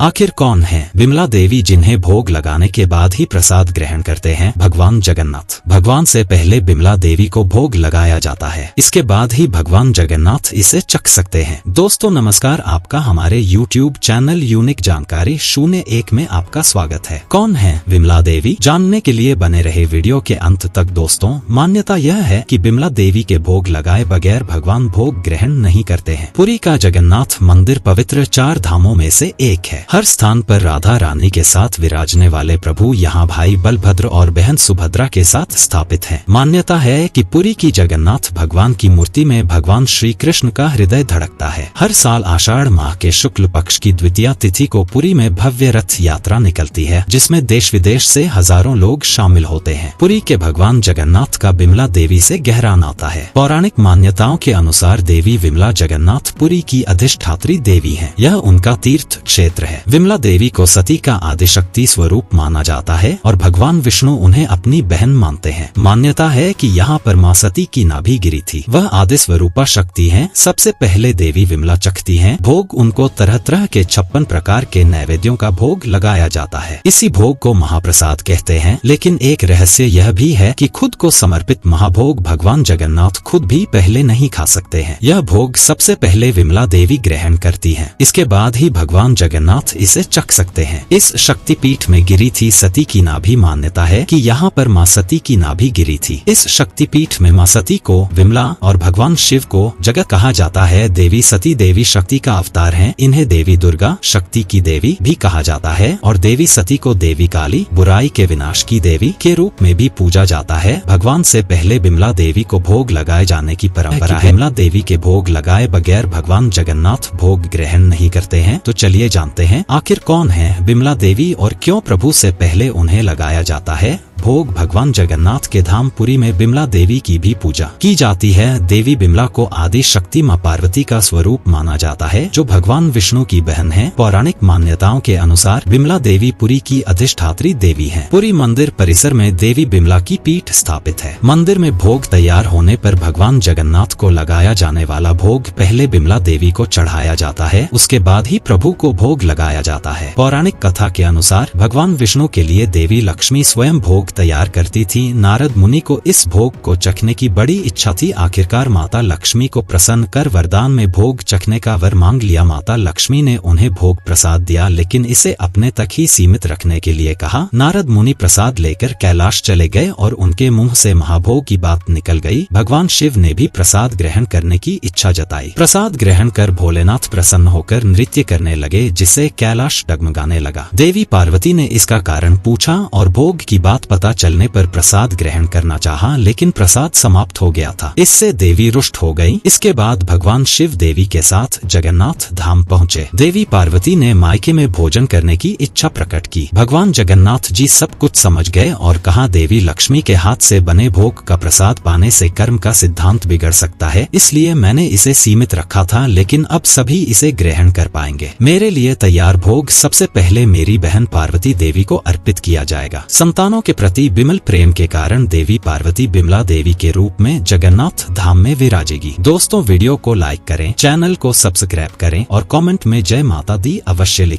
आखिर कौन है विमला देवी जिन्हें भोग लगाने के बाद ही प्रसाद ग्रहण करते हैं? भगवान जगन्नाथ। भगवान से पहले विमला देवी को भोग लगाया जाता है, इसके बाद ही भगवान जगन्नाथ इसे चख सकते हैं। दोस्तों नमस्कार, आपका हमारे YouTube चैनल यूनिक जानकारी 01 में आपका स्वागत है। कौन है विमला देवी, जानने के लिए बने रहे वीडियो के अंत तक। दोस्तों मान्यता यह है कि विमला देवी के भोग लगाए बगैर भगवान भोग ग्रहण नहीं करते हैं। पुरी का जगन्नाथ मंदिर पवित्र 4 धामों में से एक है। हर स्थान पर राधा रानी के साथ विराजने वाले प्रभु यहाँ भाई बलभद्र और बहन सुभद्रा के साथ स्थापित हैं। मान्यता है कि पुरी की जगन्नाथ भगवान की मूर्ति में भगवान श्री कृष्ण का हृदय धड़कता है। हर साल आषाढ़ माह के शुक्ल पक्ष की द्वितीया तिथि को पुरी में भव्य रथ यात्रा निकलती है, जिसमें देश विदेश से हजारों लोग शामिल होते हैं। पुरी के भगवान जगन्नाथ का विमला देवी से गहरा नाता है। पौराणिक मान्यताओं के अनुसार देवी विमला जगन्नाथ पुरी की अधिष्ठात्री देवी है। यह उनका तीर्थ क्षेत्र है। विमला देवी को सती का आदिशक्ति स्वरूप माना जाता है और भगवान विष्णु उन्हें अपनी बहन मानते हैं। मान्यता है कि यहाँ पर मां सती की नाभि गिरी थी। वह आदि स्वरूपा शक्ति हैं। सबसे पहले देवी विमला चखती हैं भोग। उनको तरह तरह के 56 प्रकार के नैवेद्यों का भोग लगाया जाता है। इसी भोग को महाप्रसाद कहते हैं। लेकिन एक रहस्य यह भी है कि खुद को समर्पित महाभोग भगवान जगन्नाथ खुद भी पहले नहीं खा सकते हैं। यह भोग सबसे पहले विमला देवी ग्रहण करती हैं। इसके बाद ही भगवान जगन्नाथ इसे चख सकते हैं। इस शक्तिपीठ में गिरी थी सती की नाभि। मान्यता है कि यहाँ पर मां सती की नाभि गिरी थी। इस शक्तिपीठ में मां सती को विमला और भगवान शिव को जगत कहा जाता है। देवी सती देवी शक्ति का अवतार हैं। इन्हें देवी दुर्गा, शक्ति की देवी भी कहा जाता है और देवी सती को देवी काली, बुराई के विनाश की देवी के रूप में भी पूजा जाता है। भगवान से पहले विमला देवी को भोग लगाए जाने की परंपरा है। विमला देवी के भोग लगाए बगैर भगवान जगन्नाथ भोग ग्रहण नहीं करते हैं। तो चलिए जानते हैं आखिर कौन है विमला देवी और क्यों प्रभु से पहले उन्हें लगाया जाता है भोग। भगवान जगन्नाथ के धाम पुरी में विमला देवी की भी पूजा की जाती है। देवी विमला को आदि शक्ति मां पार्वती का स्वरूप माना जाता है, जो भगवान विष्णु की बहन है। पौराणिक मान्यताओं के अनुसार विमला देवी पुरी की अधिष्ठात्री देवी है। पुरी मंदिर परिसर में देवी विमला की पीठ स्थापित है। मंदिर में भोग तैयार होने पर भगवान जगन्नाथ को लगाया जाने वाला भोग पहले विमला देवी को चढ़ाया जाता है, उसके बाद ही प्रभु को भोग लगाया जाता है। पौराणिक कथा के अनुसार भगवान विष्णु के लिए देवी लक्ष्मी स्वयं भोग तैयार करती थी। नारद मुनि को इस भोग को चखने की बड़ी इच्छा थी। आखिरकार माता लक्ष्मी को प्रसन्न कर वरदान में भोग चखने का वर मांग लिया। माता लक्ष्मी ने उन्हें भोग प्रसाद दिया, लेकिन इसे अपने तक ही सीमित रखने के लिए कहा। नारद मुनि प्रसाद लेकर कैलाश चले गए और उनके मुंह से महाभोग की बात निकल गई। भगवान शिव ने भी प्रसाद ग्रहण करने की इच्छा जताई। प्रसाद ग्रहण कर भोलेनाथ प्रसन्न होकर नृत्य करने लगे, जिससे कैलाश डगमगाने लगा। देवी पार्वती ने इसका कारण पूछा और भोग की बात पता चलने पर प्रसाद ग्रहण करना चाहा, लेकिन प्रसाद समाप्त हो गया था। इससे देवी रुष्ट हो गई। इसके बाद भगवान शिव देवी के साथ जगन्नाथ धाम पहुँचे। देवी पार्वती ने मायके में भोजन करने की इच्छा प्रकट की। भगवान जगन्नाथ जी सब कुछ समझ गए और कहा, देवी लक्ष्मी के हाथ से बने भोग का प्रसाद पाने से कर्म का सिद्धांत बिगड़ सकता है, इसलिए मैंने इसे सीमित रखा था, लेकिन अब सभी इसे ग्रहण कर पाएंगे। मेरे लिए तैयार भोग सबसे पहले मेरी बहन पार्वती देवी को अर्पित किया जाएगा। संतानों के प्रति विमल प्रेम के कारण देवी पार्वती विमला देवी के रूप में जगन्नाथ धाम में विराजेगी। दोस्तों वीडियो को लाइक करें, चैनल को सब्सक्राइब करें और कमेंट में जय माता दी अवश्य लिखें।